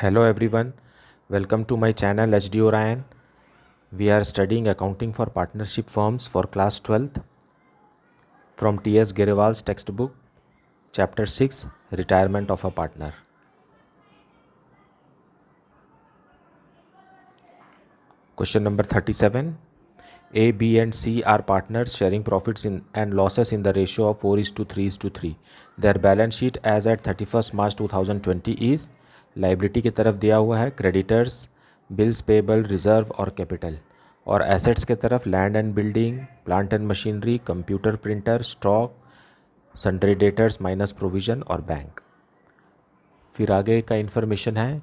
Hello everyone, welcome to my channel HD Orion. We are studying accounting for partnership firms for class 12th from T.S. Gerewal's textbook, chapter 6, retirement of a partner. Question number 37. A, B and C are partners sharing profits and losses in the ratio of 4:3:3. Their balance sheet as at 31st March 2020 is liability की तरफ दिया हुआ है creditors, bills payable, reserve और capital, और assets की तरफ land and building, plant and machinery, computer printer, stock, sundry debtors minus provision और बैंक। फिर आगे का इन्फॉर्मेशन है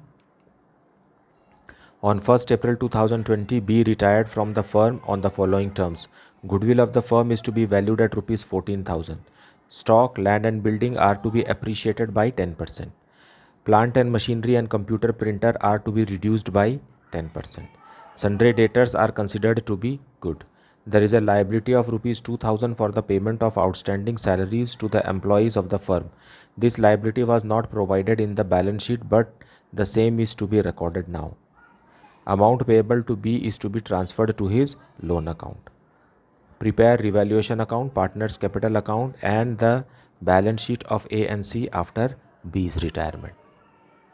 On 1st April 2020, B retired from the firm on the following terms. Goodwill of the firm is to be valued at rupees 14,000. Stock, land and building are to be appreciated by 10%. Plant and machinery and computer printer are to be reduced by 10%. Sundry debtors are considered to be good. There is a liability of rupees 2,000 for the payment of outstanding salaries to the employees of the firm. This liability was not provided in the balance sheet, but the same is to be recorded now. Amount payable to B is to be transferred to his loan account. Prepare revaluation account, partners capital account and the balance sheet of A and C after B's retirement.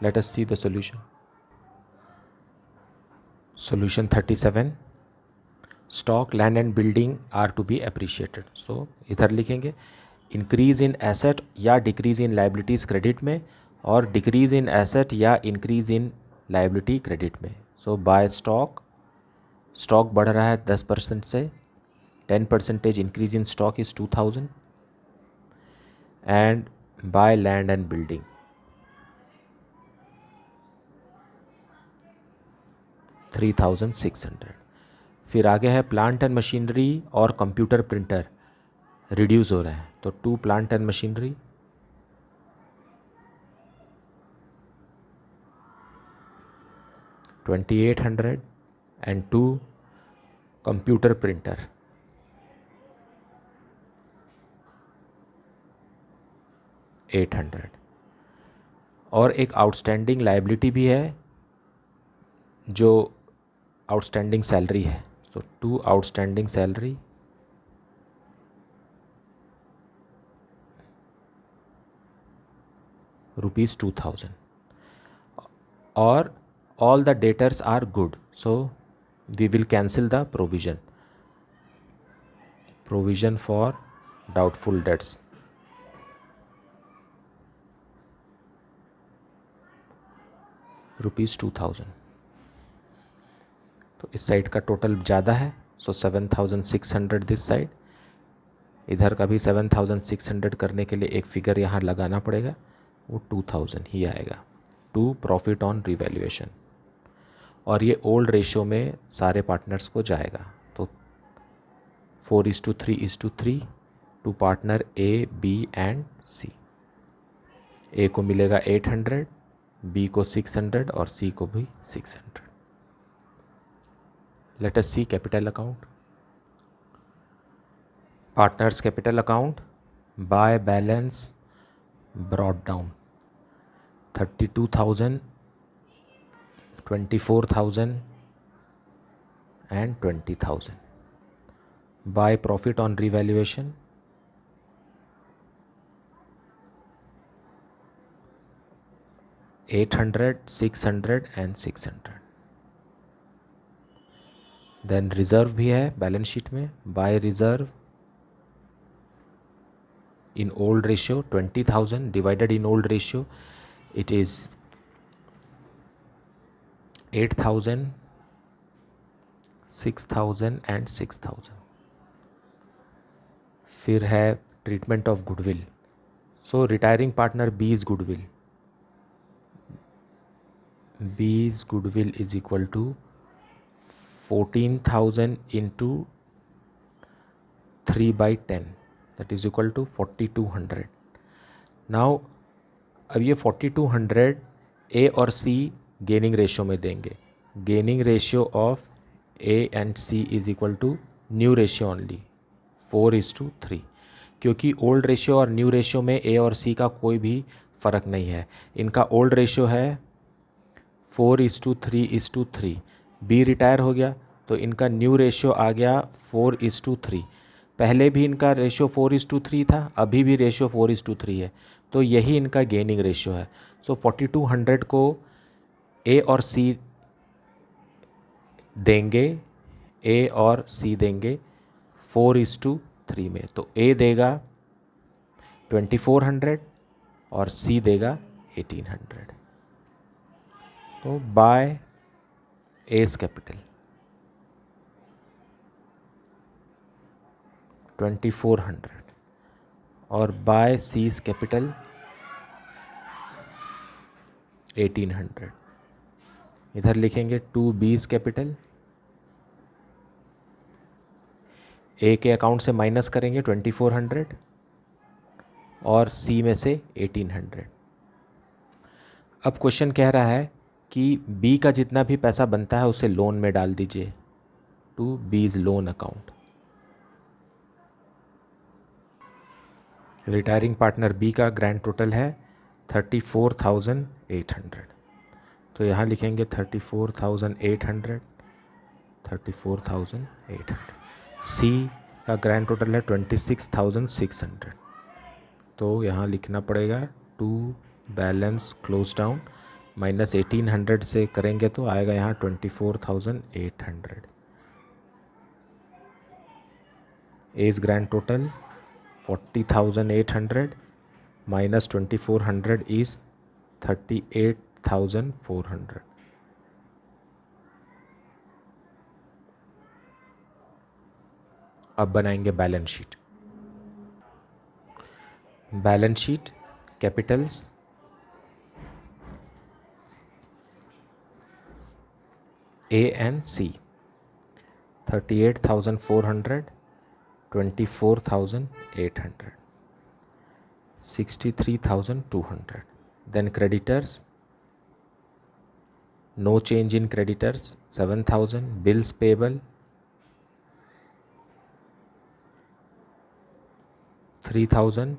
Let us see the solution. Solution 37. Stock, land and building are to be appreciated. So इधर लिखेंगे increase in asset या decrease in liabilities credit में, और decrease in asset या increase in liability credit में. So by stock बढ़ रहा है 10% से, 10% increase in stock is 2,000, and by land and building 3,600. फिर आगे है प्लांट एंड मशीनरी और कंप्यूटर प्रिंटर रिड्यूस हो रहा है, तो 2 plant and machinery, 2,800 and 2 computer printer 800. और एक आउटस्टैंडिंग लायबिलिटी भी है जो आउटस्टैंडिंग सैलरी है, तो 2 आउटस्टैंडिंग सैलरी रुपीज़ 2,000, और all the debtors are good, so we will cancel the provision for doubtful debts. Rupees 2,000. तो इस साइड का टोटल ज़्यादा है, सो 7,600 दिस साइड, इधर का भी 7,600 करने के लिए एक फिगर यहाँ लगाना पड़ेगा, वो 2,000 ही आएगा टू प्रॉफिट ऑन रिवैल्यूएशन, और ये ओल्ड रेशियो में सारे पार्टनर्स को जाएगा, तो 4:3:3 to partner A, B and C. A को मिलेगा 800, बी को 600 और सी को भी 600. Let us see capital account. Partners capital account by balance brought down 32,000, 24,000 and 20,000. By profit on revaluation 800, 600 and 600. Then reserve भी है बैलेंस शीट में. By reserve in old ratio 20,000 divided in old ratio it is 8,000, 6,000 and 6,000. फिर है treatment of goodwill. So retiring partner B's goodwill is equal to 14,000 into 3/10, that is equal to 4,200. Now अब ये 4,200 ए और सी gaining ratio में देंगे. Gaining ratio of A and C is equal to new ratio only 4:3, क्योंकि old ratio और new ratio में A और सी का कोई भी फ़र्क नहीं है. इनका ओल्ड रेशियो है 4:3:3। बी रिटायर हो गया तो इनका न्यू रेशियो आ गया 4:3। पहले भी इनका रेशियो 4:3 था, अभी भी रेशियो 4:3 है, तो यही इनका गेनिंग रेशियो है। सो 4200 को ए और सी देंगे, ए और सी देंगे 4:3 में। तो ए देगा 2400 और सी देगा 1800। तो बाय एस कैपिटल 2400 और बाय सीज कैपिटल 1800। इधर लिखेंगे 2 बीज कैपिटल, ए के अकाउंट से माइनस करेंगे 2400 और सी में से 1800। अब क्वेश्चन कह रहा है कि बी का जितना भी पैसा बनता है उसे लोन में डाल दीजिए, to B's loan account. Retiring partner B का ग्रैंड टोटल है 34,800, तो यहाँ लिखेंगे 34,800, 34,800। सी का ग्रैंड टोटल है 26,600, तो यहाँ लिखना पड़ेगा to balance close down minus 1800 से करेंगे तो आएगा यहाँ 24,800। As grand total 40,800 minus 2400 is 38,400। अब बनाएंगे balance sheet. Balance sheet capitals A and C 38,400, 24,800, 63,200. Then creditors, no change in creditors 7,000. Bills payable 3,000,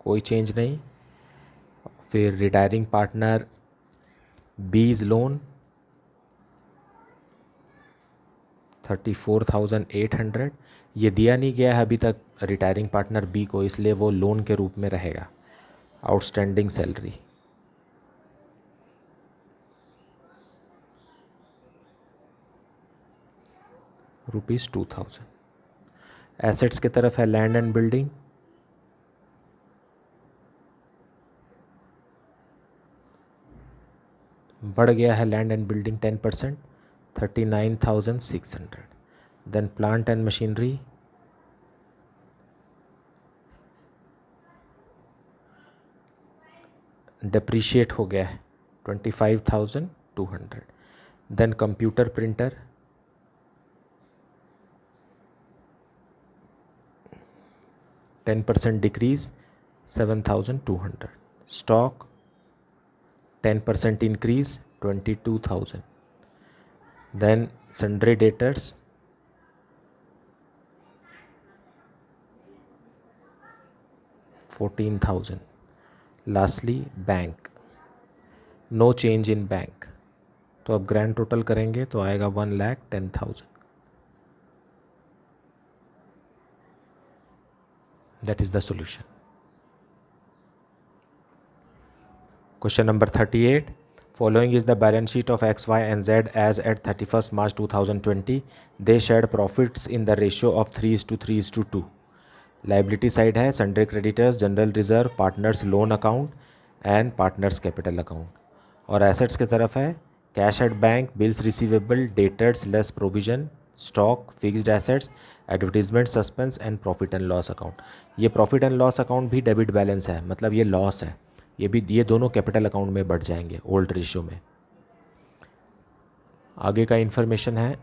कोई चेंज नहीं। फिर रिटायरिंग पार्टनर बीज लोन 34,800, ये दिया नहीं गया है अभी तक रिटायरिंग पार्टनर बी को, इसलिए वो लोन के रूप में रहेगा। Outstanding salary ₹2,000। एसेट्स की तरफ है लैंड एंड बिल्डिंग, बढ़ गया है land and building 10%, 39,600। Then plant and machinery depreciate हो गया है 25,200। Then computer printer 10% decrease 7,200। Stock 10% increase 22,000. Then sundry debtors 14,000. Lastly bank, no change in bank, तो अब ग्रैंड टोटल करेंगे तो आएगा 1,10,000। That is the solution. Question number 38. Following is the balance sheet of X, Y and Z as at 31st March 2020. They shared profits in the ratio of 3:3:2. Liability side है sundry creditors, general reserve, partners loan account and partners capital account. और assets की तरफ है cash at bank, bills receivable, debtors less provision, stock, fixed assets, advertisement, suspense and profit and loss account. ये profit and loss account भी debit balance है, मतलब ये loss है, ये दोनों कैपिटल अकाउंट में बढ़ जाएंगे ओल्ड रेशियो में। आगे का इन्फॉर्मेशन है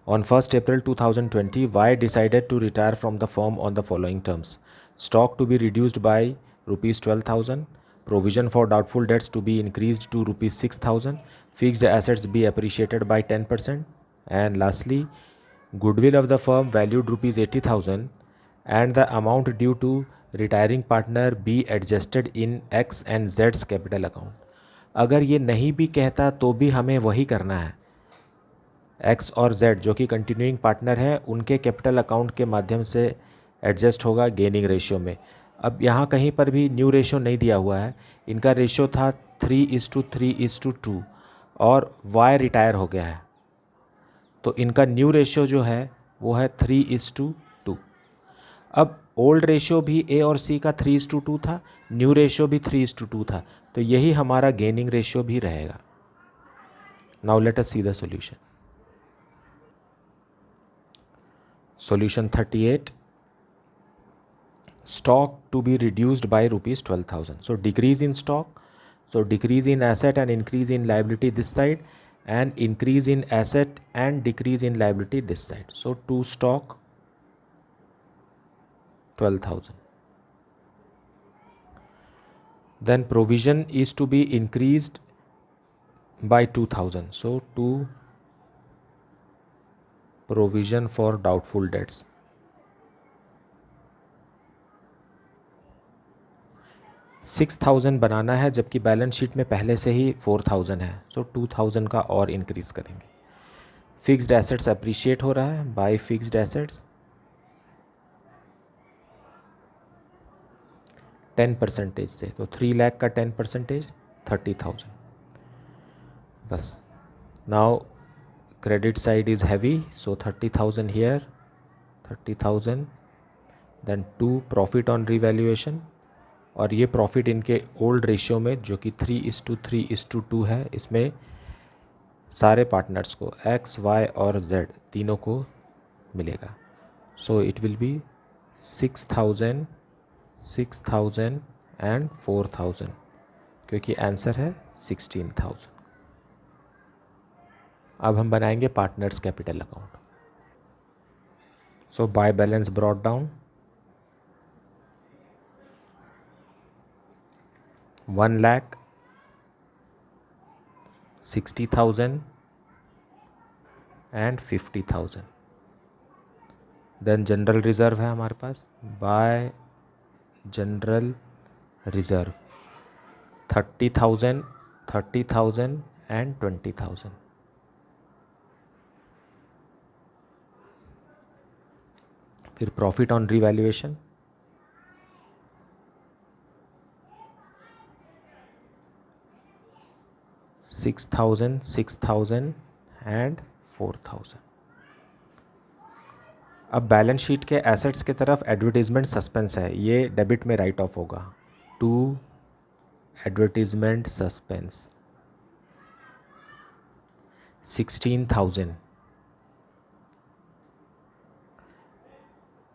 on 1st April 2020 Y decided to retire from the firm on the following terms: stock to be reduced by ₹12,000, provision for doubtful debts to be increased to ₹6,000, fixed assets be appreciated by 10%, and lastly goodwill of the firm valued ₹80,000 and the amount due to retiring partner be adjusted in X and Z's capital account. अगर ये नहीं भी कहता तो भी हमें वही करना है। एक्स और जेड जो कि कंटिन्यूइंग पार्टनर है, उनके कैपिटल अकाउंट के माध्यम से एडजस्ट होगा गेनिंग रेशियो में। अब यहाँ कहीं पर भी न्यू रेशियो नहीं दिया हुआ है। इनका रेशियो था 3:3:2 और वाई रिटायर हो गया है, तो इनका न्यू रेशियो जो है वो है 3:2। अब ओल्ड रेशियो भी ए और सी का 3:2 था, न्यू रेशियो भी 3:2 था, तो यही हमारा गेनिंग रेशियो भी रहेगा। Now let us see the solution. Solution 38, stock to be reduced by rupees 12,000. So decrease in stock, so decrease in asset and increase in liability this side, and increase in asset and decrease in liability this side. So to stock 12,000. Then provision is to be increased by 2,000. So to provision for doubtful debts. 6,000 बनाना है, जबकि balance sheet में पहले से ही 4,000 है, सो 2,000 का और increase करेंगे। Fixed assets appreciate हो रहा है, बाय फिक्स्ड एसेट्स 10% से, तो 3 लाख का 10% 30,000 बस। Now credit side is heavy, so 30,000 here, 30,000, then 2 profit on revaluation, और ये प्रॉफिट इनके ओल्ड रेशियो में जो कि 3:3:2 है, इसमें सारे पार्टनर्स को एक्स वाई और जेड तीनों को मिलेगा। So it will be 6,000, 6,000 and 4,000, क्योंकि आंसर है 16,000। अब हम बनाएंगे partners capital account. So by balance brought down 1,60,000 and 50,000। Then general reserve है हमारे पास, बाय जनरल रिजर्व 30,000, 30,000 एंड 20,000। फिर प्रॉफिट ऑन रिवैल्यूएशन 6,000, 6,000 एंड 4,000। अब बैलेंस शीट के एसेट्स की तरफ एडवर्टीजमेंट सस्पेंस है, ये डेबिट में राइट ऑफ होगा। To advertisement suspense 16,000,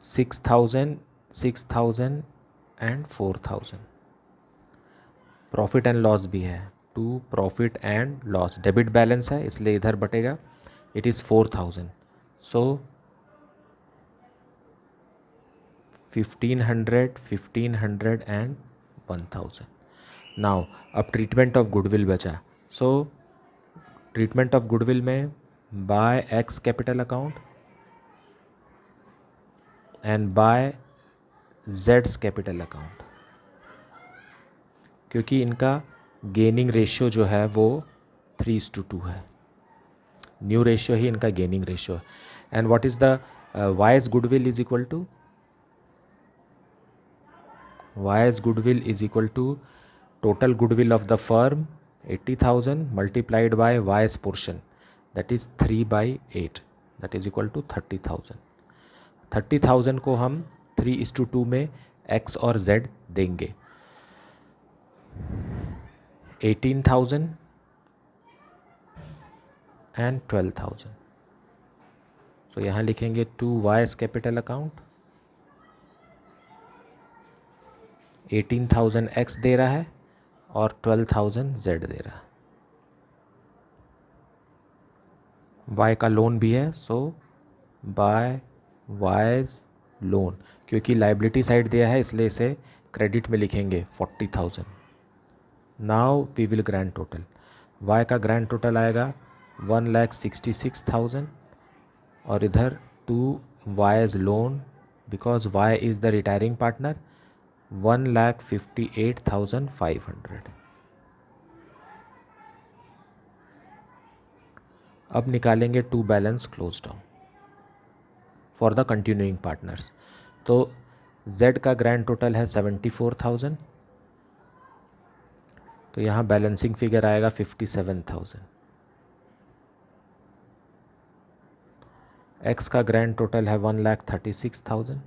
6,000, 6,000 and 4,000। Profit and loss भी है, to profit and loss, debit balance है इसलिए इधर बटेगा, it is 4,000। So 1,500, 1,500 and 1,000। Now अब ट्रीटमेंट ऑफ गुडविल बचा। सो ट्रीटमेंट ऑफ गुडविल में by X capital account and by जेड्स कैपिटल अकाउंट, क्योंकि इनका गेनिंग रेशियो जो है वो 3:2 है, न्यू रेशियो ही इनका गेनिंग रेशियो है। And what is the Y's goodwill is equal to, Y's goodwill is equal to total goodwill of the firm 80,000 multiplied by Y's portion, that is 3/8, that is equal to 30,000। 30,000 को हम 3:2 में x और Z देंगे। 18,000 and 12,000। So यहाँ लिखेंगे to Y's capital account, 18,000 X दे रहा है और 12,000 जेड दे रहा है। वाई का लोन भी है, सो बाय वाइज लोन, क्योंकि लाइबिलिटी साइड दिया है इसलिए इसे क्रेडिट में लिखेंगे 40,000। Now we will grand total, Y का ग्रैंड टोटल आएगा 1,66,000 और इधर to Y's loan because Y is the retiring partner 1,58,500। अब निकालेंगे to balance close down for the continuing partners. तो Z का ग्रैंड टोटल है 74,000, तो यहाँ बैलेंसिंग फिगर आएगा 57,000। X का ग्रैंड टोटल है 1,36,000,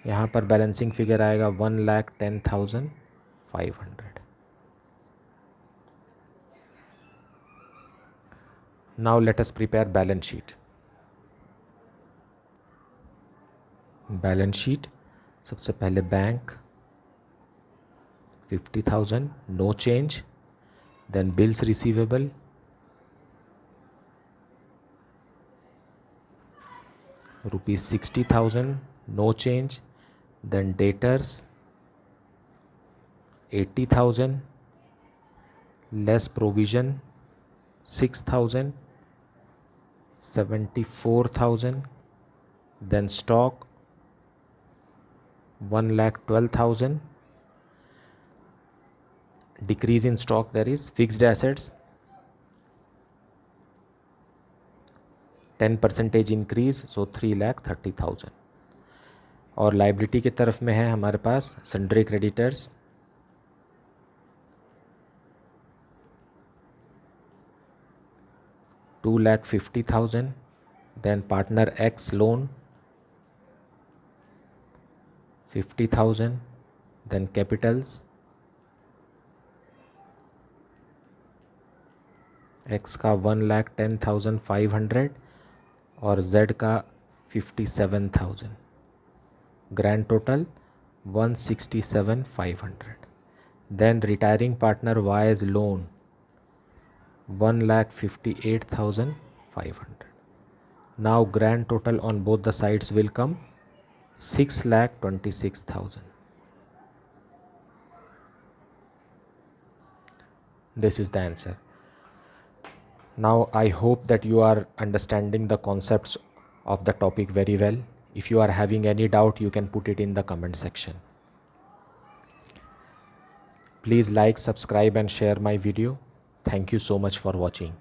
यहाँ पर बैलेंसिंग फिगर आएगा 1,10,500। Now let us prepare balance sheet. Balance sheet सबसे पहले bank 50,000 no change, then bills receivable ₹60,000 no change, then debtors 80,000 less provision 6,000 74,000, then stock 1,12,000, decrease in stock there is, fixed assets 10% increase, so 3,30,000। और liability की तरफ में है हमारे पास sundry creditors 2,50,000, then partner X loan 50,000, then capitals X का 1,10,500 और Z का 57,000, grand total 167,500। Then retiring partner Y's loan 1,58,500। Now grand total on both the sides will come 6,26,000. This is the answer. Now I hope that you are understanding the concepts of the topic very well. If you are having any doubt, you can put it in the comment section. Please like, subscribe and share my video. Thank you so much for watching.